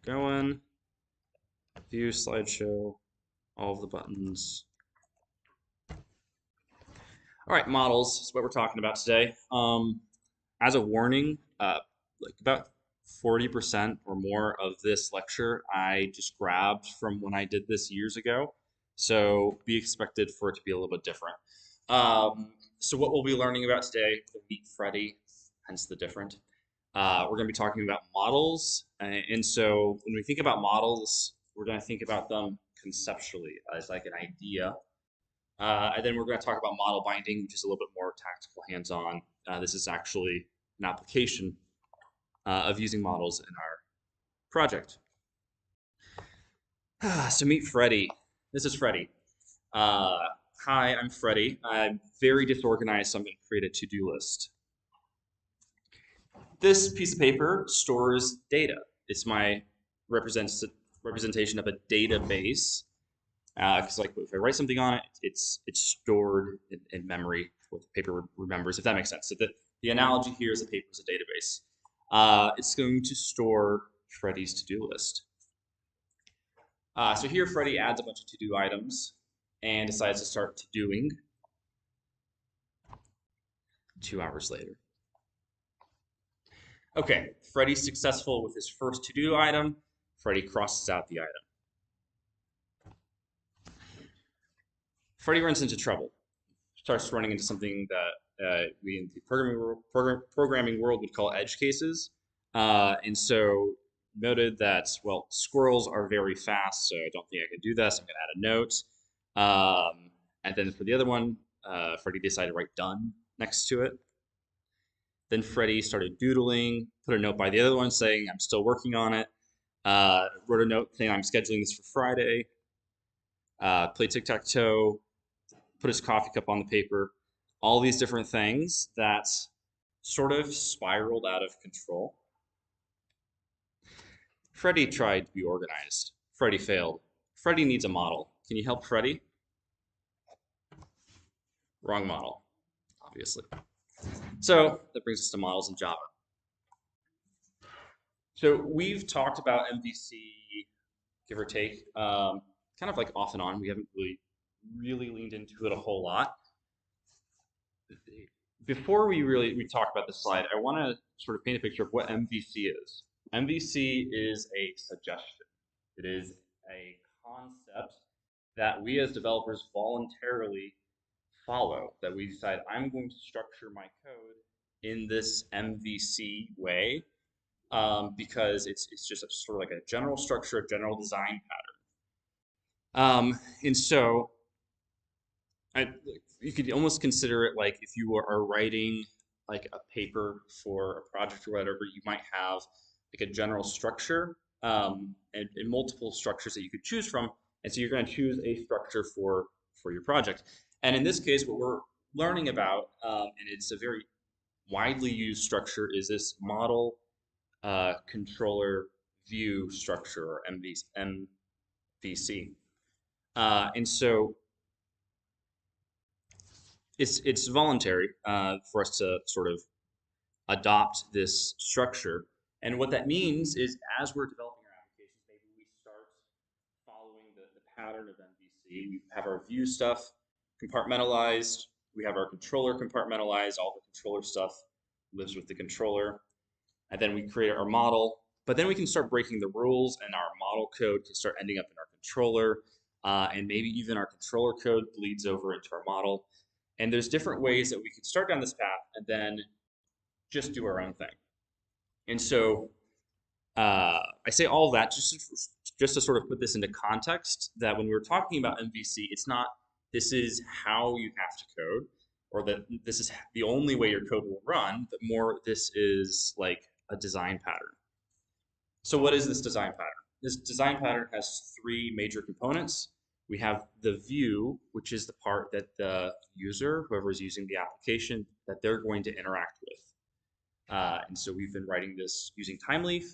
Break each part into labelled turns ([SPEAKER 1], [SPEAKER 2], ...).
[SPEAKER 1] going. View slideshow, all of the buttons. All right, models is what we're talking about today. As a warning, like about 40% or more of this lecture I just grabbed from when I did this years ago. So be expected for it to be a little bit different. So what we'll be learning about today, the Meet Freddy, hence the different. We're going to be talking about models. And so when we think about models, we're going to think about them conceptually as like an idea. And then we're going to talk about model binding, which is a little bit more tactical, hands-on. This is actually an application of using models in our project. So meet Freddy. This is Freddy. Hi, I'm Freddy. I'm very disorganized, so I'm going to create a to-do list. This piece of paper stores data. It's my representation of a database. Because like if I write something on it, it's stored in memory, what the paper remembers, if that makes sense. So the analogy here is the paper is a database. It's going to store Freddy's to-do list. So here Freddy adds a bunch of to-do items and decides to start to-doing 2 hours later. Okay, Freddy's successful with his first to-do item. Freddy crosses out the item. Freddy runs into trouble, starts running into something that we in the programming world would call edge cases. And so noted that, well, squirrels are very fast, so I don't think I can do this. I'm going to add a note. And then for the other one, Freddy decided to write done next to it. Then Freddy started doodling, put a note by the other one saying, I'm still working on it. Wrote a note saying, I'm scheduling this for Friday. Played tic-tac-toe, put his coffee cup on the paper, all these different things that sort of spiraled out of control. Freddy tried to be organized. Freddy failed. Freddy needs a model. Can you help Freddy? Wrong model, obviously. So that brings us to models in Java. So we've talked about MVC, give or take, kind of like off and on. We haven't really leaned into it a whole lot. Before we talk about this slide, I want to sort of paint a picture of what MVC is. MVC is a suggestion. It is a concept that we as developers voluntarily follow, that we decide I'm going to structure my code in this MVC way because it's just sort of like a general structure, a general design pattern. And so you could almost consider it like if you are writing like a paper for a project or whatever, you might have like a general structure and multiple structures that you could choose from. And so you're going to choose a structure for your project. And in this case, what we're learning about, and it's a very widely used structure, is this model controller view structure, or MVC. And so it's voluntary for us to sort of adopt this structure. And what that means is as we're developing our applications, maybe we start following the pattern of MVC. We have our view stuff compartmentalized. We have our controller compartmentalized. All the controller stuff lives with the controller. And then we create our model. But then we can start breaking the rules, and our model code can start ending up in our controller. And maybe even our controller code bleeds over into our model. And there's different ways that we could start down this path and then just do our own thing. And so I say all that just to sort of put this into context, that when we're talking about MVC, it's not this is how you have to code, or that this is the only way your code will run, but more this is like a design pattern. So what is this design pattern? This design pattern has 3 major components. We have the view, which is the part that the user, whoever is using the application, that they're going to interact with. And so we've been writing this using Timeleaf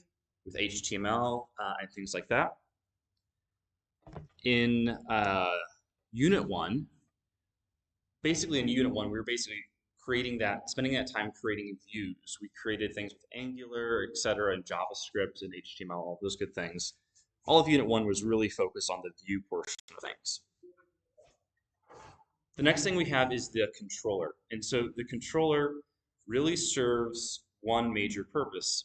[SPEAKER 1] with HTML and things like that. In Unit 1, basically in Unit 1, we were basically spending that time creating views. We created things with Angular, etc., and JavaScript and HTML, all those good things. All of Unit 1 was really focused on the view portion of things. The next thing we have is the controller. And so the controller really serves one major purpose.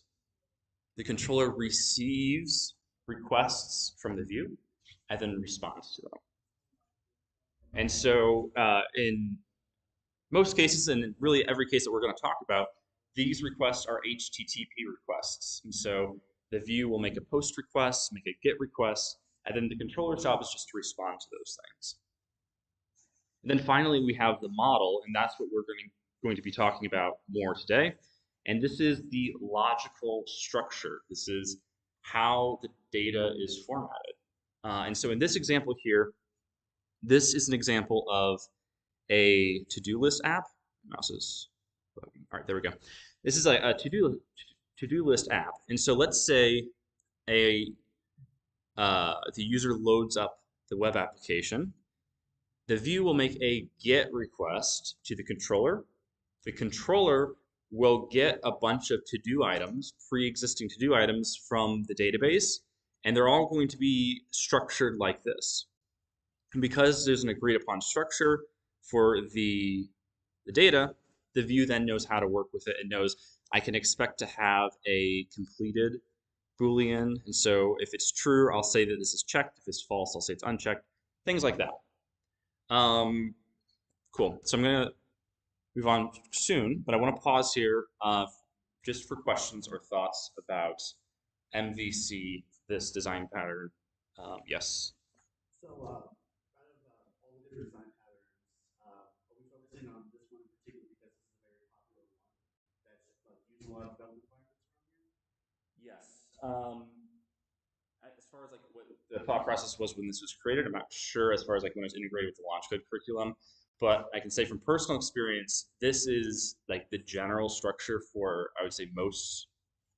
[SPEAKER 1] The controller receives requests from the view and then responds to them. And so in most cases, and really every case that we're going to talk about, these requests are HTTP requests. And so the view will make a post request, make a GET request, and then the controller's job is just to respond to those things. And then finally, we have the model, and that's what we're going to be talking about more today. And this is the logical structure. This is how the data is formatted. And so in this example here, this is an example of a to-do list app. Mouse is bugging. All right, there we go. This is a to-do list app. And so let's say the user loads up the web application. The view will make a GET request to the controller. The controller will get a bunch of to-do items, pre-existing to-do items from the database, and they're all going to be structured like this. And because there's an agreed upon structure for the data, the view then knows how to work with it and knows I can expect to have a completed Boolean. And so if it's true, I'll say that this is checked. If it's false, I'll say it's unchecked. Things like that. Cool. So I'm going to move on soon, but I want to pause here just for questions or thoughts about MVC, this design pattern. Yes.
[SPEAKER 2] So, out of all the different design patterns, are we focusing on this one in particular because this is a very popular one that's using a lot of development environments around here?
[SPEAKER 1] Yes. As far as like what the thought process was when this was created, I'm not sure as far as like when it was integrated with the LaunchCode curriculum, but I can say from personal experience, this is like the general structure for, I would say, most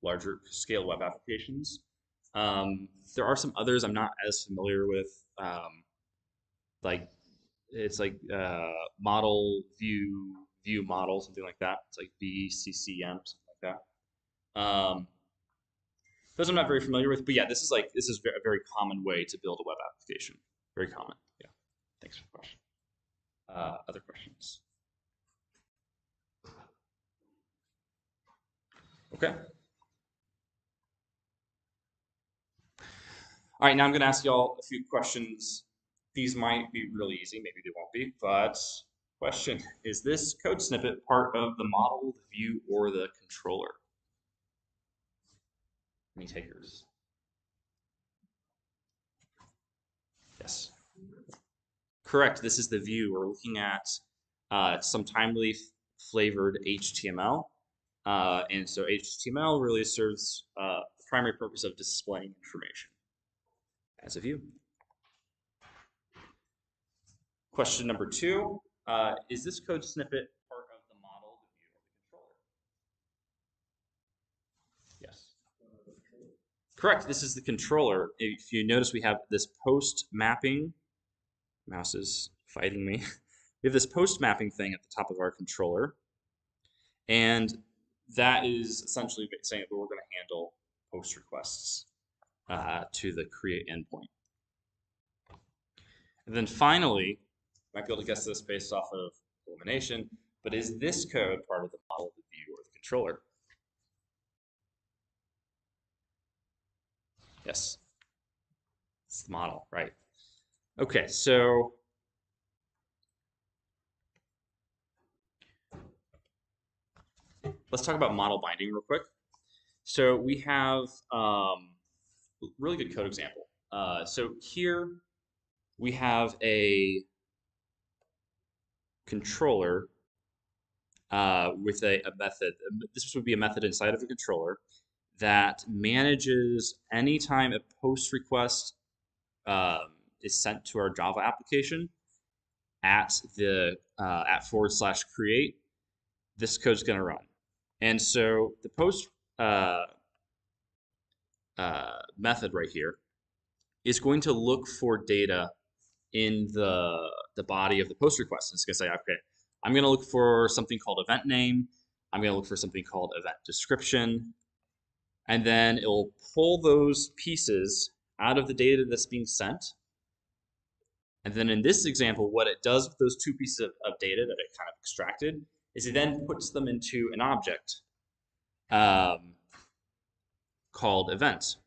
[SPEAKER 1] larger scale web applications. There are some others I'm not as familiar with, like it's like model view model, something like that. It's like VCCM, something like that. Those I'm not very familiar with, but yeah, this is a very common way to build a web application. Very common. Yeah. Thanks for the question. Other questions? Okay. All right, now I'm going to ask y'all a few questions. These might be really easy, maybe they won't be, but question, is this code snippet part of the model, the view, or the controller? Any takers? Yes. Correct, this is the view. We're looking at some timely flavored HTML. And so HTML really serves the primary purpose of displaying information as a view. Question number 2, is this code snippet part of the model, the view, or the controller? Yes. Correct, this is the controller. If you notice, we have this post mapping. Mouse is fighting me. We have this post mapping thing at the top of our controller. And that is essentially saying that we're going to handle post requests to the create endpoint. And then finally, you might be able to guess this based off of elimination, but is this code part of the model, the view, or the controller? Yes. It's the model, right? Okay, so let's talk about model binding real quick. So we have a really good code example. So here we have a controller with a method. This would be a method inside of a controller that manages anytime a post request is sent to our Java application at the @/create. This code's going to run, and so the post method right here is going to look for data in the body of the post request. It's going to say, okay, I'm going to look for something called event name. I'm going to look for something called event description. And then it will pull those pieces out of the data that's being sent. And then in this example, what it does with those two pieces of data that it kind of extracted is it then puts them into an object um, called event.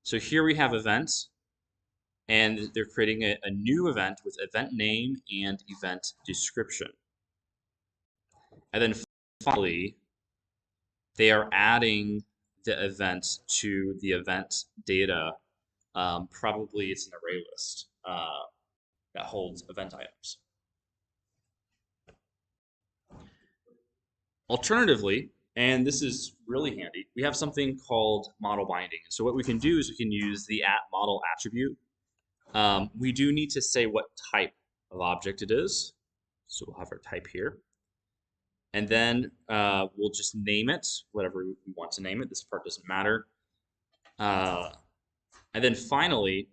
[SPEAKER 1] So here we have event, and they're creating a new event with event name and event description. And then finally, they are adding the event to the event data. Probably it's an array list that holds event items. Alternatively, and this is really handy, we have something called model binding. So what we can do is we can use the @model attribute. We do need to say what type of object it is. So we'll have our type here. And then we'll just name it, whatever we want to name it. This part doesn't matter. And then finally,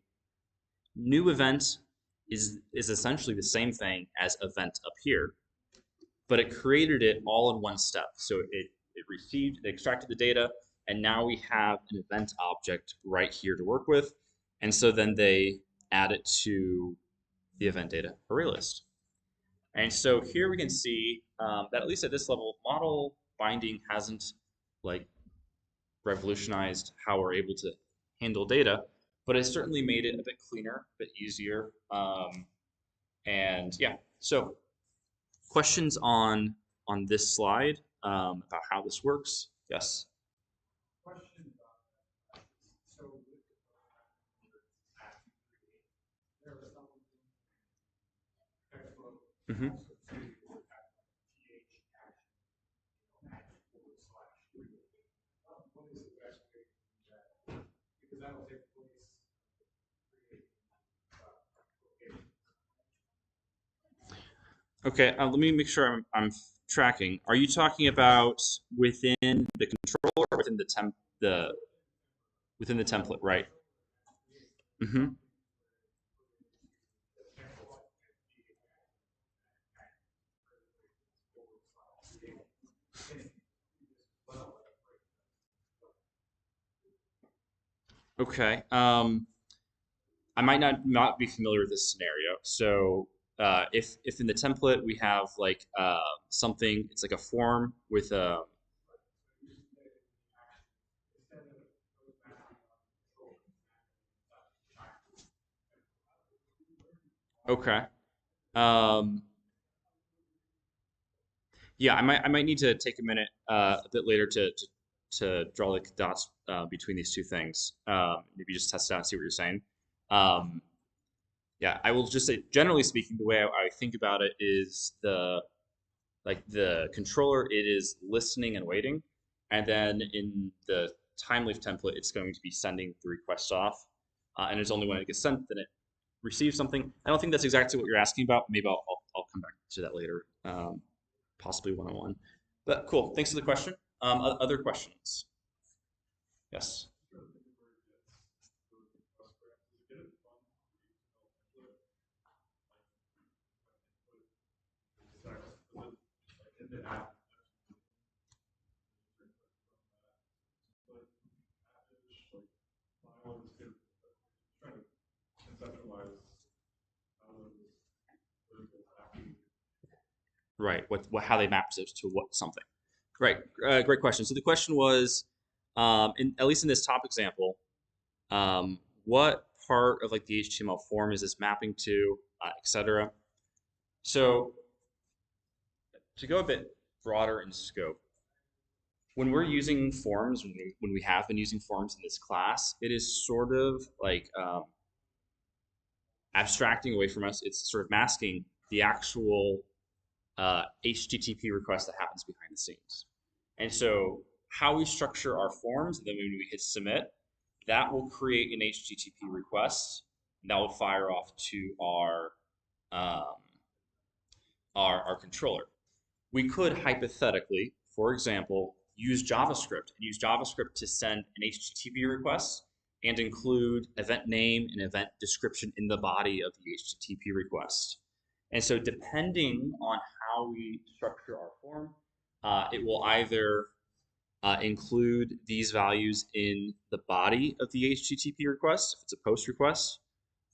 [SPEAKER 1] new event is essentially the same thing as event up here, but it created it all in one step. So it extracted the data, and now we have an event object right here to work with. And so then they add it to the event data array list. And so here we can see that at least at this level, model binding hasn't like revolutionized how we're able to handle data, but it certainly made it a bit cleaner, a bit easier. And yeah, so questions on this slide about how this works? Yes.
[SPEAKER 2] Question about that. So with the there are some textbook
[SPEAKER 1] Mm-hmm.
[SPEAKER 2] also too th action slash what is the best way to do that? Because that'll take place creating location.
[SPEAKER 1] Okay, let me make sure I'm tracking. Are you talking about within the controller or within the within the template, right? Mm-hmm. Okay. I might not be familiar with this scenario. So if in the template we have like something, it's like a form with a. Okay. Um, yeah, I might need to take a minute a bit later to draw the dots between these two things. Maybe just test it out and see what you're saying. Um, yeah, I will just say, generally speaking, the way I think about it is the controller, it is listening and waiting, and then in the time leaf template, it's going to be sending the request off, and it's only when it gets sent that it receives something. I don't think that's exactly what you're asking about. Maybe I'll come back to that later, possibly one on one. But cool, thanks for the question. Other questions? Yes. Right. What how they map to what something. Right. Great question. So the question was, at least in this top example, what part of like the HTML form is this mapping to, etc. So to go a bit broader in scope, when we're using forms, when we have been using forms in this class, it is sort of like abstracting away from us. It's sort of masking the actual HTTP request that happens behind the scenes. And so how we structure our forms, and then when we hit submit, that will create an HTTP request, and that will fire off to um, our controller. We could hypothetically, for example, use JavaScript and use JavaScript to send an HTTP request and include event name and event description in the body of the HTTP request. And so depending on how we structure our form, it will either include these values in the body of the HTTP request if it's a post request,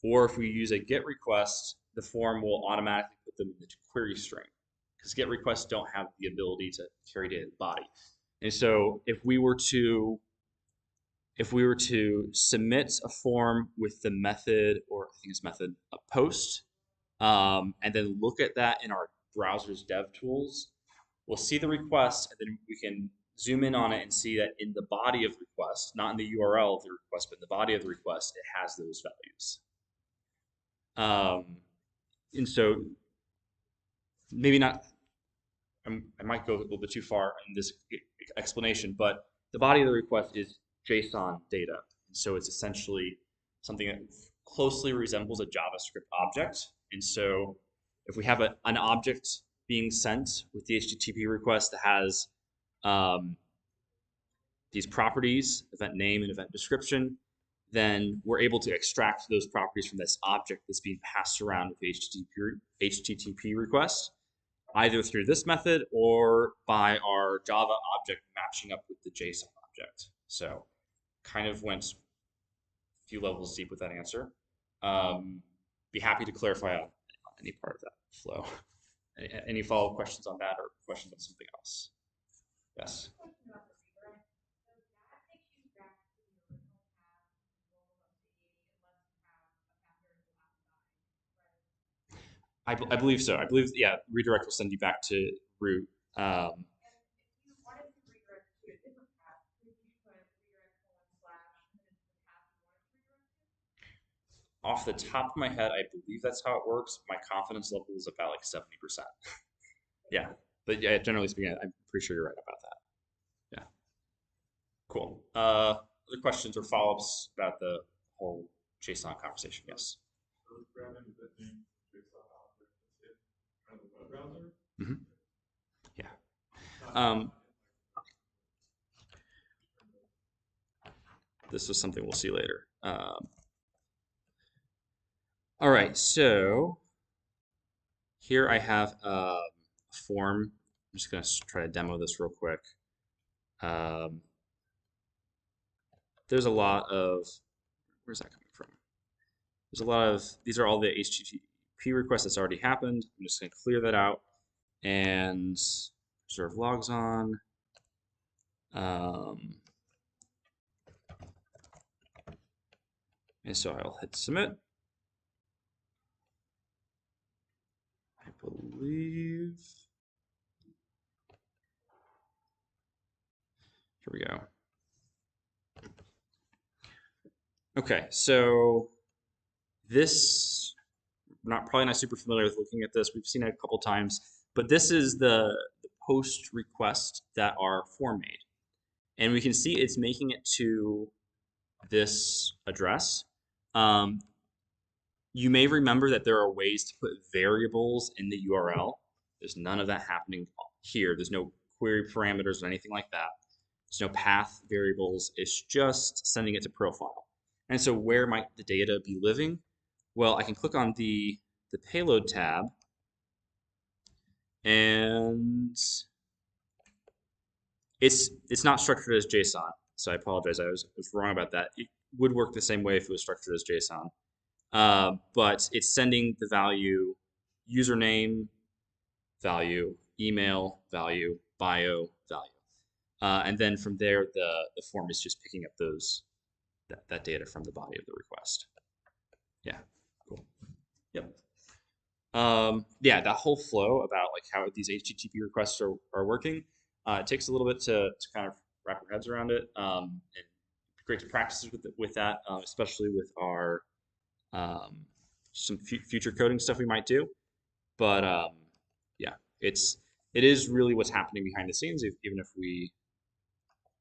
[SPEAKER 1] or if we use a GET request, the form will automatically put them in the query string because GET requests don't have the ability to carry data in the body. And so if we were to submit a form with the method, or I think it's method, a post, and then look at that in our browser's dev tools, we'll see the request, and then we can zoom in on it and see that in the body of the request, not in the URL of the request, but in the body of the request, it has those values. And so maybe not, I might go a little bit too far in this explanation, but the body of the request is JSON data. And so it's essentially something that closely resembles a JavaScript object. And so if we have an object being sent with the HTTP request that has these properties, event name and event description, then we're able to extract those properties from this object that's being passed around with the HTTP request, either through this method or by our Java object matching up with the JSON object. So kind of went a few levels deep with that answer. Be happy to clarify on any part of that flow. Any follow-up questions on that or questions on something else? Yes. I believe so. I believe, yeah, redirect will send you back to root. Um, Off the top of my head, I believe that's how it works. My confidence level is about like 70%. Yeah, but yeah, generally speaking, I'm pretty sure you're right about that. Yeah, cool. Other questions or follow-ups about the whole JSON conversation? Yes. Hmm. Yeah. Um, this is something we'll see later. All right, so here I have a form. I'm just going to try to demo this real quick. Um, there's a lot of, where's that coming from? There's a lot of, these are all the HTTP requests that's already happened. I'm just going to clear that out and preserve logs on. And so I'll hit submit. I believe, here we go. Okay, so this, probably not super familiar with looking at this. We've seen it a couple times, but this is the post request that our form made. And we can see it's making it to this address. You may remember that there are ways to put variables in the URL. There's none of that happening here. There's no query parameters or anything like that. There's no path variables. It's just sending it to profile. And so where might the data be living? Well, I can click on the payload tab, and it's not structured as JSON. So I apologize. I was wrong about that. It would work the same way if it was structured as JSON. But it's sending the value username, value, email, value, bio, value. And then from there, the form is just picking up that data from the body of the request. Yeah, cool. Yep. Yeah, that whole flow about like how these HTTP requests are working, it takes a little bit to kind of wrap our heads around it. And great practices with that, especially with our some future coding stuff we might do. But yeah, it is really what's happening behind the scenes, even if we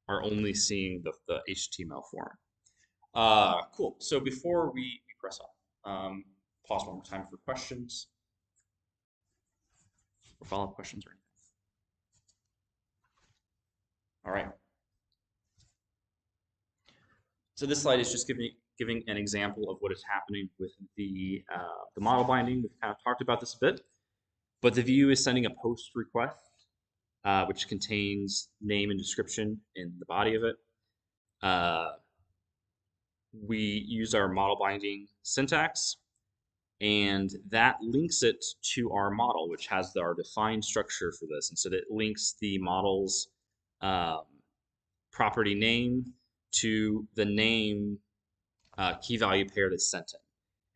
[SPEAKER 1] are only seeing the HTML form. Cool. So before we press on, pause one more time for questions or follow-up questions or anything. All right. So this slide is just giving giving an example of what is happening with the model binding. We've kind of talked about this a bit, but the view is sending a post request, which contains name and description in the body of it. We use our model binding syntax, and that links it to our model, which has our defined structure for this. And so that links the model's um, property name to the name key value pair that's sent in.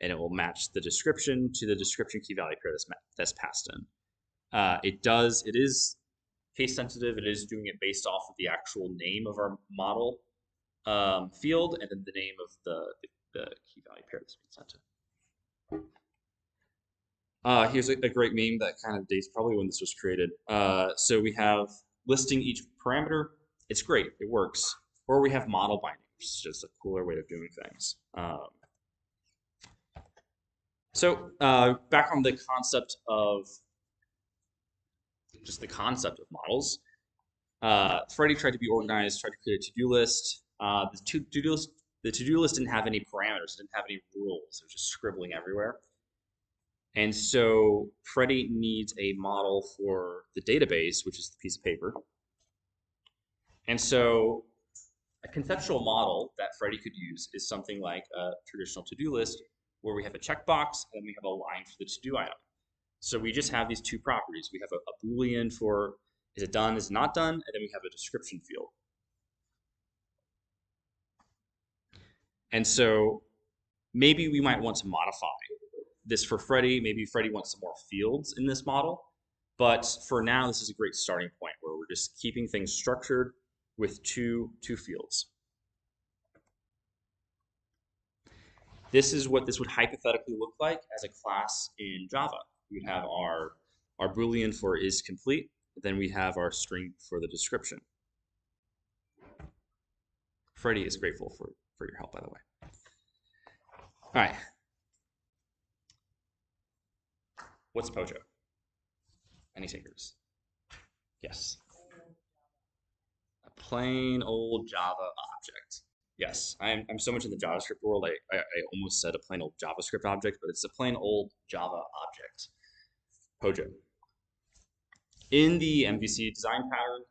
[SPEAKER 1] And it will match the description to the description key value pair that's passed in. It is case sensitive. It is doing it based off of the actual name of our model field and then the name of the key value pair that's being sent in. Here's a great meme that kind of dates probably when this was created. So we have listing each parameter. It's great. It works. Or we have model binding, which is just a cooler way of doing things. Back on the concept of just the concept of models. Freddie tried to be organized, tried to create a to-do list. The to-do list didn't have any parameters, didn't have any rules. It was just scribbling everywhere. And so Freddie needs a model for the database, which is the piece of paper. And so a conceptual model that Freddie could use is something like a traditional to-do list where we have a checkbox and we have a line for the to-do item. So we just have these two properties. We have a Boolean for is it done, is it not done, and then we have a description field. And so maybe we might want to modify this for Freddie. Maybe Freddie wants some more fields in this model. But for now, this is a great starting point where we're just keeping things structured with two fields. This is what this would hypothetically look like as a class in Java. We would have our Boolean for is complete, then we have our string for the description. Freddie is grateful for your help, by the way. All right. What's Pojo? Any takers? Yes. A plain old Java object. Yes, I'm so much in the JavaScript world, I almost said a plain old JavaScript object, but it's a plain old Java object. Pojo. In the MVC design pattern,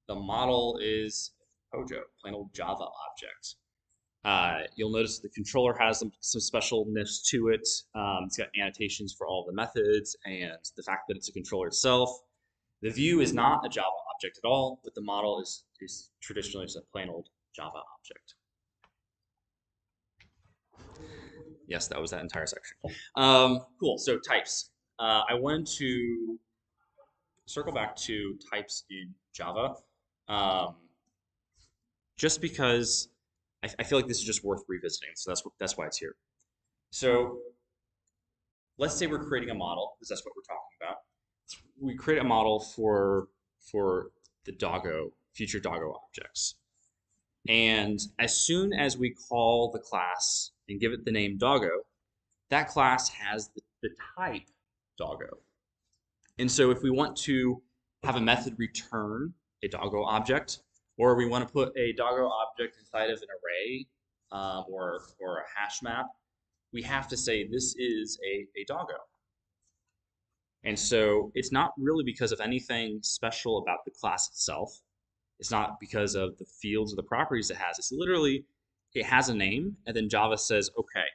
[SPEAKER 1] the model is Pojo, plain old Java object. You'll notice the controller has some specialness to it. It's got annotations for all the methods and the fact that it's a controller itself. The view is not a Java object at all, but the model is traditionally just a plain old Java object. Yes, that was that entire section. Cool, so types. I wanted to circle back to types in Java, just because I feel like this is just worth revisiting. So that's why it's here. So let's say we're creating a model, because that's what we're talking about. We create a model for the doggo, future doggo objects. And as soon as we call the class and give it the name doggo, that class has the type doggo. And so if we want to have a method return a doggo object, or we want to put a doggo object inside of an array or a hash map, we have to say this is a doggo. And so it's not really because of anything special about the class itself. It's not because of the fields or the properties it has. It's literally, it has a name, and then Java says, okay,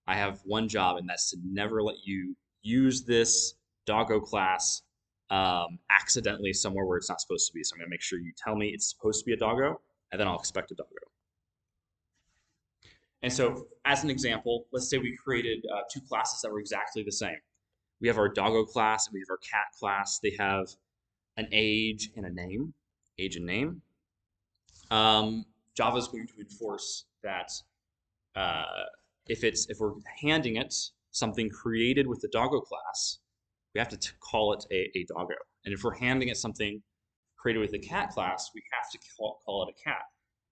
[SPEAKER 1] I have one job, and that's to never let you use this doggo class accidentally somewhere where it's not supposed to be. So I'm going to make sure you tell me it's supposed to be a doggo, and then I'll expect a doggo. And so as an example, let's say we created two classes that were exactly the same. We have our doggo class and we have our cat class. They have an age and a name, age and name. Java is going to enforce that if we're handing it something created with the doggo class, we have to call it a doggo. And if we're handing it something created with the cat class, we have to call it a cat.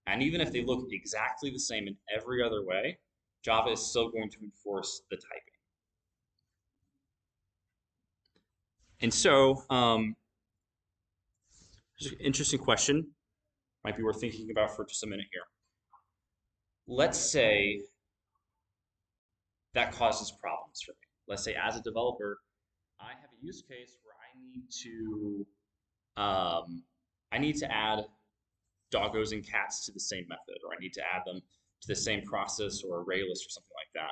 [SPEAKER 1] And even if they look exactly the same in every other way, Java is still going to enforce the typing. And so, there's an interesting question, might be worth thinking about for just a minute here. let's say that causes problems for me. Let's say as a developer, I have a use case where um, I need to add doggos and cats to the same method, or I need to add them to the same process or array list or something like that.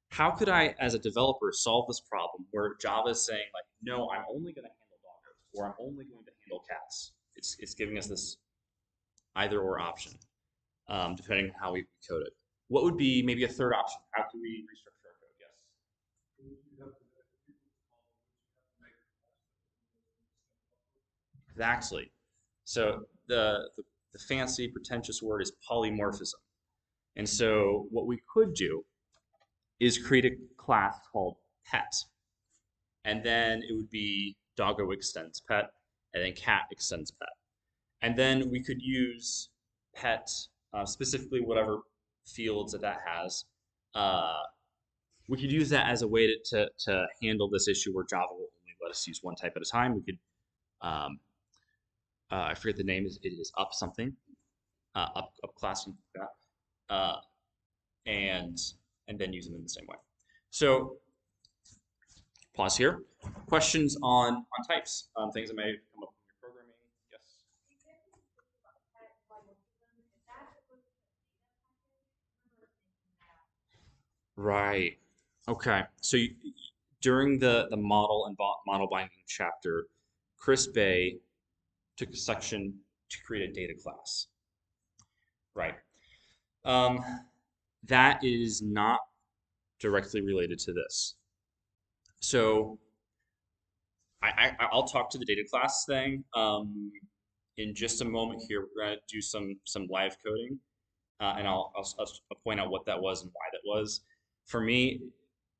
[SPEAKER 1] How could I, as a developer, solve this problem where Java is saying like, no, I'm only going to handle doggos, or I'm only going to handle cats? It's giving us this either or option, depending on how we code it. What would be maybe a third option? How can we restructure our code? Yes. Exactly. So the fancy pretentious word is polymorphism. And so what we could do is create a class called pet. And then it would be doggo extends pet, and then cat extends pet. And then we could use pet, specifically whatever fields that has. Uh, we could use that as a way to handle this issue where Java will only let us use one type at a time. We could, um, I forget the name, it is up something, up class, something like that. And and then use them in the same way. So pause here. Questions on types, things that may come up in your programming. Yes. Right. Okay. So during the model and model binding chapter, Chris Bay took a section to create a data class. Right. Um, that is not directly related to this. So I'll talk to the data class thing in just a moment here. We're going to do some live coding, and I'll point out what that was and why that was. For me,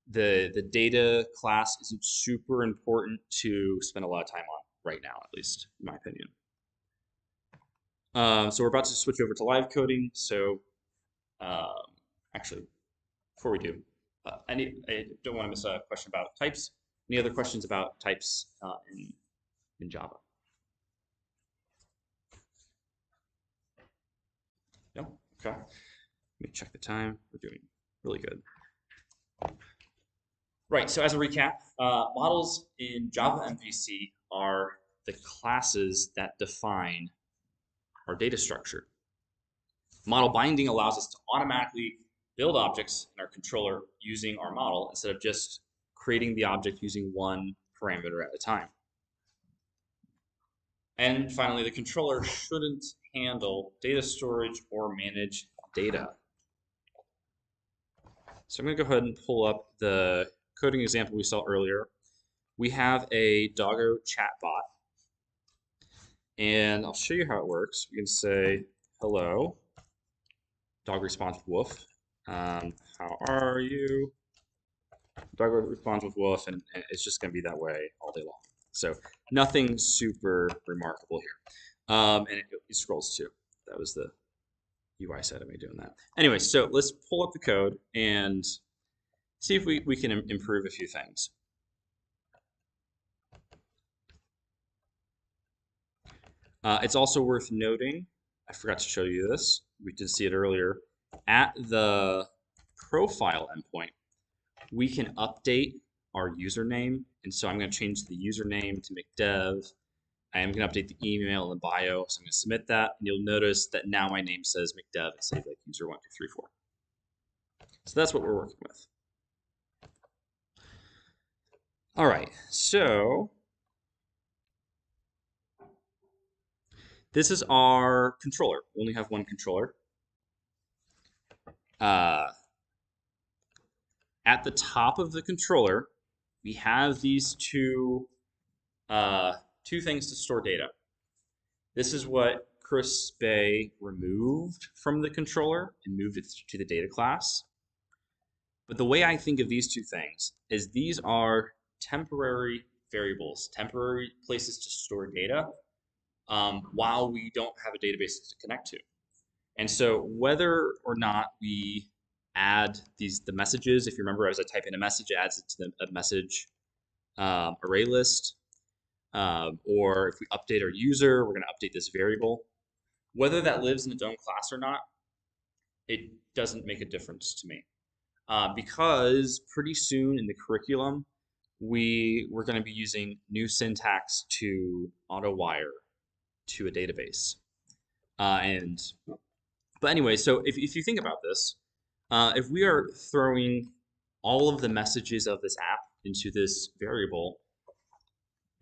[SPEAKER 1] the data class isn't super important to spend a lot of time on right now, at least in my opinion. So we're about to switch over to live coding. So um, actually, before we do, I don't want to miss a question about types. Any other questions about types in Java? No? Okay. Let me check the time. We're doing really good. Right, so as a recap, models in Java MVC are the classes that define our data structure. Model binding allows us to automatically build objects in our controller using our model instead of just creating the object using one parameter at a time. And finally, the controller shouldn't handle data storage or manage data. So I'm going to go ahead and pull up the coding example we saw earlier. We have a doggo chatbot, and I'll show you how it works. We can say, hello, dog responds with woof. How are you? Dog responds with woof, and it's just going to be that way all day long. So nothing super remarkable here. And it scrolls too. That was the UI side of me doing that. Anyway, so let's pull up the code and see if we can improve a few things. It's also worth noting, I forgot to show you this. We did see it earlier. At the profile endpoint, we can update our username. And so I'm going to change the username to McDev. I am going to update the email and the bio. So I'm going to submit that. And you'll notice that now my name says McDev instead of like user1234. So that's what we're working with. All right. So this is our controller. We only have one controller. At the top of the controller, we have these two things to store data. This is what Chris Bay removed from the controller and moved it to the data class. But the way I think of these two things is these are temporary variables, temporary places to store data while we don't have a database to connect to. And so whether or not we add the messages, if you remember, as I type in a message, it adds it to a message array list, or if we update our user, we're going to update this variable. Whether that lives in its own class or not, it doesn't make a difference to me. Because pretty soon in the curriculum, we're going to be using new syntax to auto wire to a database. And but anyway, so if you think about this, if we are throwing all of the messages of this app into this variable,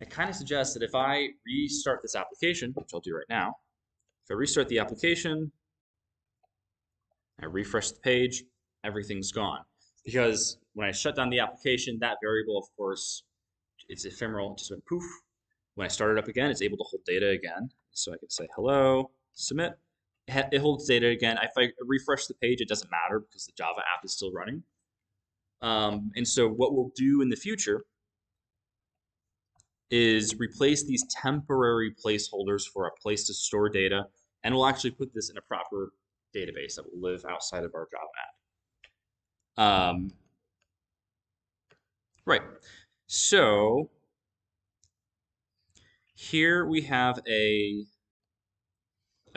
[SPEAKER 1] it kind of suggests that if I restart this application, which I'll do right now, if I restart the application, I refresh the page, everything's gone. Because when I shut down the application, that variable, of course, it's ephemeral, it just went poof. When I start it up again, it's able to hold data again. So I can say hello, submit. It holds data again. If I refresh the page, it doesn't matter because the Java app is still running. And so what we'll do in the future is replace these temporary placeholders for a place to store data, and we'll actually put this in a proper database that will live outside of our Java app. Right. So here we have a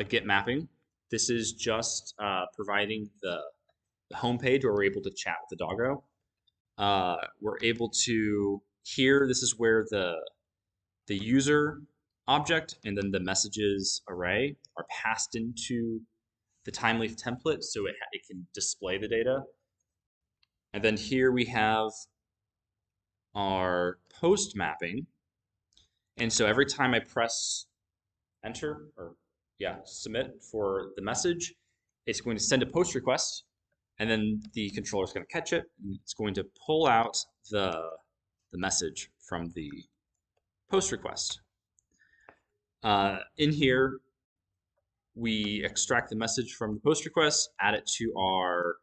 [SPEAKER 1] Git mapping. This is just providing the home page where we're able to chat with the doggo. We're able to here. This is where the user object and then the messages array are passed into the timeleaf template, so it can display the data. And then here we have our post mapping. And so every time I press enter or submit for the message, it's going to send a post request, and then the controller is going to catch it, and it's going to pull out the message from the post request. In here, we extract the message from the post request, add it to our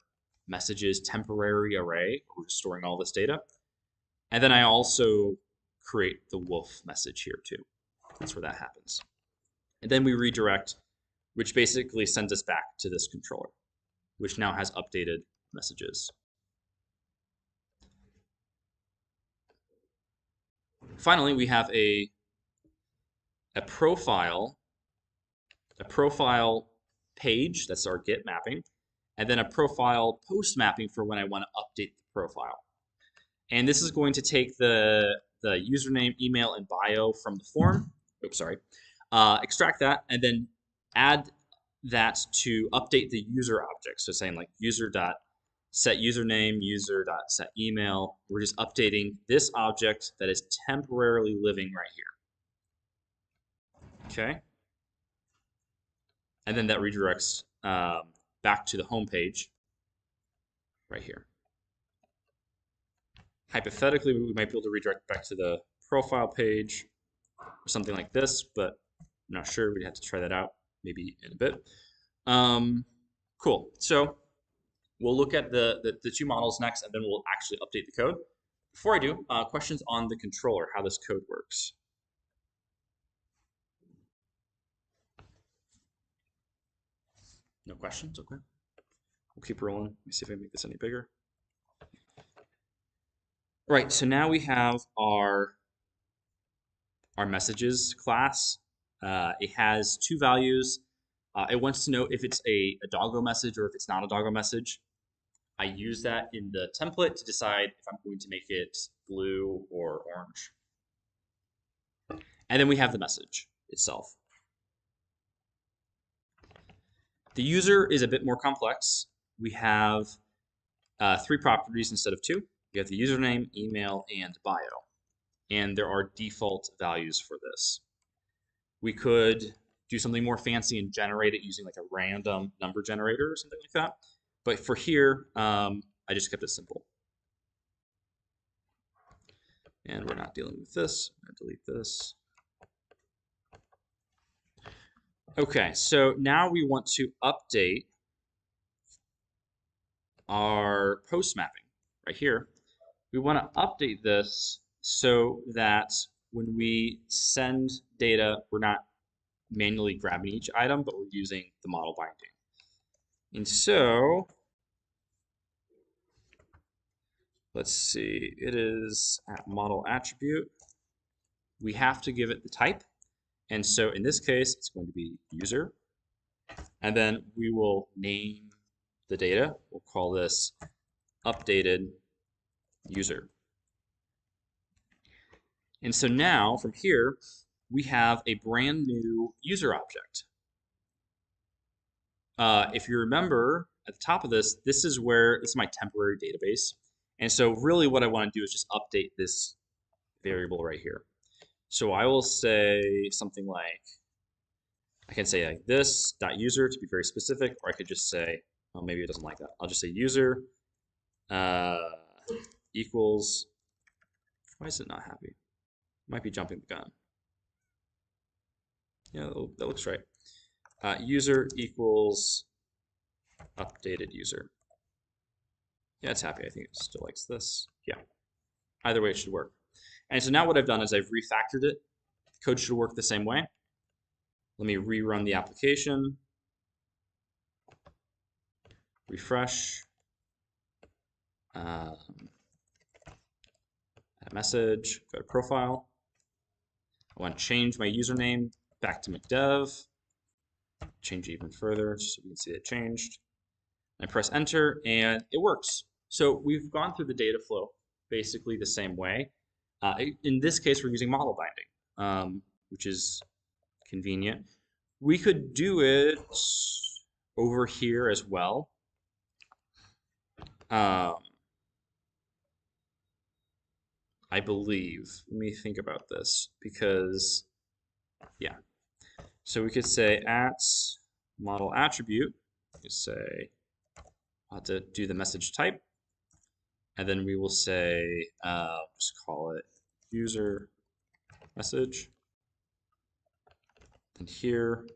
[SPEAKER 1] messages temporary array, where we're storing all this data. And then I also create the wolf message here too. That's where that happens. And then we redirect, which basically sends us back to this controller, which now has updated messages. Finally, we have a profile page, that's our Git mapping, and then a profile post mapping for when I want to update the profile. And this is going to take the username, email, and bio from the form. Oops, sorry. Extract that, and then add that to update the user object. So saying like user.set username, user.set email. We're just updating this object that is temporarily living right here. Okay. And then that redirects back to the home page right here. Hypothetically, we might be able to redirect back to the profile page or something like this, but I'm not sure. We'd have to try that out maybe in a bit. Cool. So we'll look at the two models next, and then we'll actually update the code. Before I do, questions on the controller, how this code works. No questions? Okay. We'll keep rolling. Let me see if I can make this any bigger. Right, so now we have our messages class. It has two values. It wants to know if it's a doggo message or if it's not a doggo message. I use that in the template to decide if I'm going to make it blue or orange. And then we have the message itself. The user is a bit more complex. We have three properties instead of two. We have the username, email, and bio. And there are default values for this. We could do something more fancy and generate it using like a random number generator or something like that. But for here, I just kept it simple. And we're not dealing with this. I'm going to delete this. Okay, so now we want to update our post mapping right here. We want to update this so that when we send data, we're not manually grabbing each item, but we're using the model binding. And so let's see, it is at model attribute. We have to give it the type. And so in this case, it's going to be user. And then we will name the data. We'll call this updated user. And so now from here, we have a brand new user object. If you remember at the top of this, this is my temporary database. And so really what I want to do is just update this variable right here. So I will say something like, I can say like this dot user to be very specific, or I could just say, well, maybe it doesn't like that. I'll just say user equals, why is it not happy? Might be jumping the gun. Yeah, that looks right. User equals updated user. Yeah, it's happy. I think it still likes this. Yeah. Either way, it should work. And so now what I've done is I've refactored it. Code should work the same way. Let me rerun the application. Refresh. Add message. Go to profile. I want to change my username back to McDev. Change it even further so we can see it changed. I press enter and it works. So we've gone through the data flow basically the same way. In this case, we're using model binding, which is convenient. We could do it over here as well. I believe. Let me think about this because, yeah. So we could say at model attribute, we could say, I'll have to do the message type. And then we will say, just call it user message. And here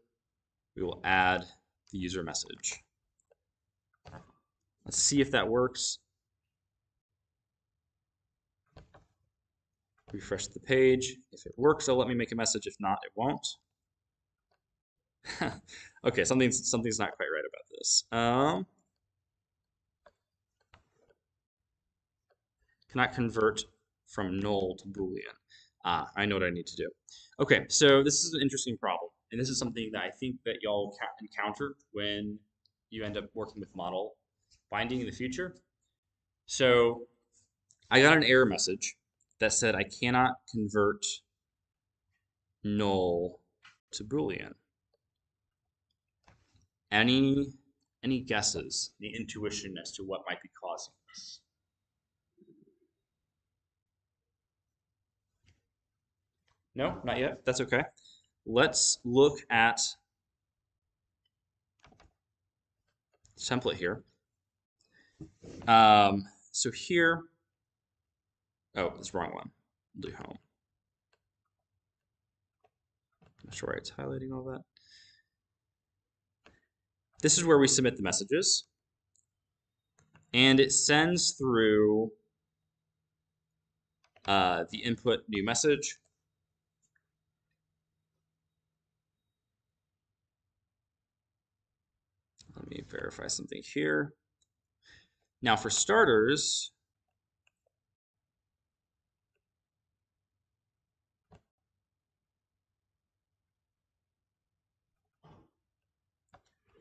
[SPEAKER 1] we will add the user message. Let's see if that works. Refresh the page. If it works, it'll let me make a message. If not, it won't. Okay, something's not quite right about this. Cannot convert from null to Boolean. I know what I need to do. Okay, so this is an interesting problem. And this is something that I think that y'all encounter when you end up working with model binding in the future. So I got an error message that said I cannot convert null to Boolean. Any guesses, any intuition as to what might be causing this? No, not yet. That's okay. Let's look at template here. So here, oh, it's the wrong one. We'll do home. I'm not sure why it's highlighting all that. This is where we submit the messages. And it sends through the input new message. Let me verify something here. Now for starters,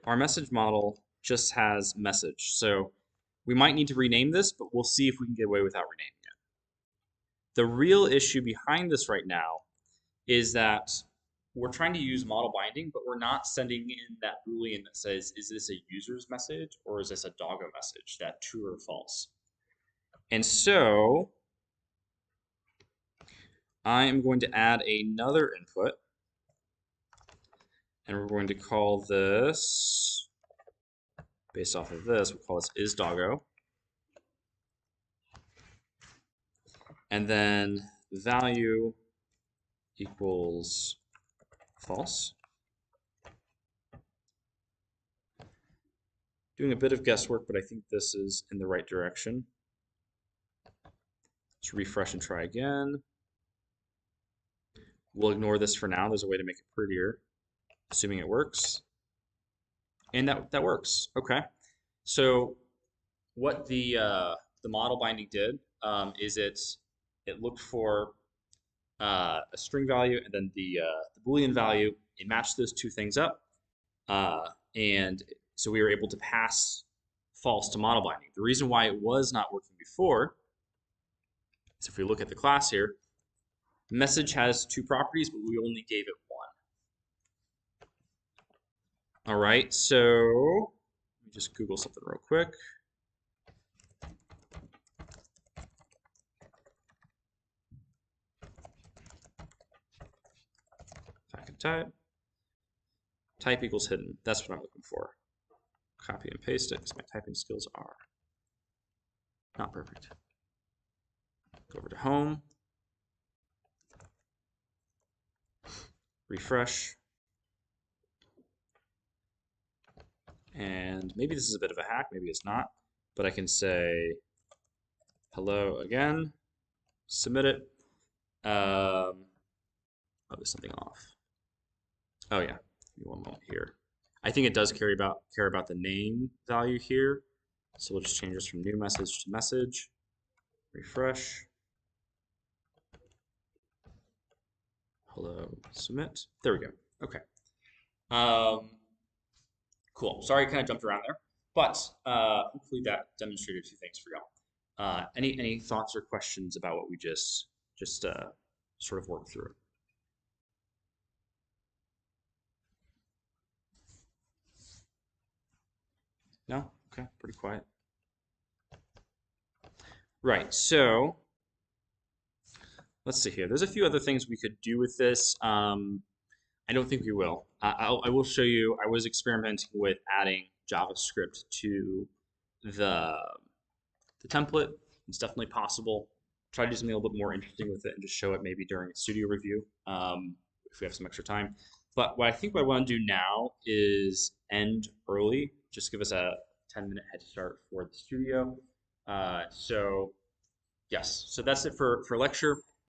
[SPEAKER 1] our message model just has message. So we might need to rename this, but we'll see if we can get away without renaming it. The real issue behind this right now is that we're trying to use model binding, but we're not sending in that Boolean that says, is this a user's message or is this a doggo message, that true or false? And so I am going to add another input, and we're going to call this, based off of this, we'll call this isDoggo. And then value equals false. Doing a bit of guesswork, but I think this is in the right direction. Let's refresh and try again. We'll ignore this for now. There's a way to make it prettier, assuming it works. And that works. Okay. So what the model binding did is it looked for a string value and then the Boolean value. It matched those two things up, and so we were able to pass false to model binding. The reason why it was not working before is if we look at the class here, message has two properties, but we only gave it one. All right, so let me just Google something real quick. If I can type equals hidden. That's what I'm looking for. Copy and paste it because my typing skills are not perfect. Go over to home, refresh, and maybe this is a bit of a hack, maybe it's not, but I can say hello again, submit it. Oh, there's something off. Oh yeah, give me one moment here. I think it does care about the name value here, so we'll just change this from new message to message. Refresh. Hello, submit. There we go. Okay. Um, cool. Sorry, I kind of jumped around there, but hopefully that demonstrated a few things for y'all. Any thoughts or questions about what we just sort of worked through? No? Okay, pretty quiet. Right. So let's see here. There's a few other things we could do with this. I don't think we will. I will show you. I was experimenting with adding JavaScript to the the template. It's definitely possible. Try to do something a little bit more interesting with it and just show it maybe during a studio review if we have some extra time. But what I want to do now is end early. Just give us a 10-minute head start for the studio. So yes, so that's it for lecture.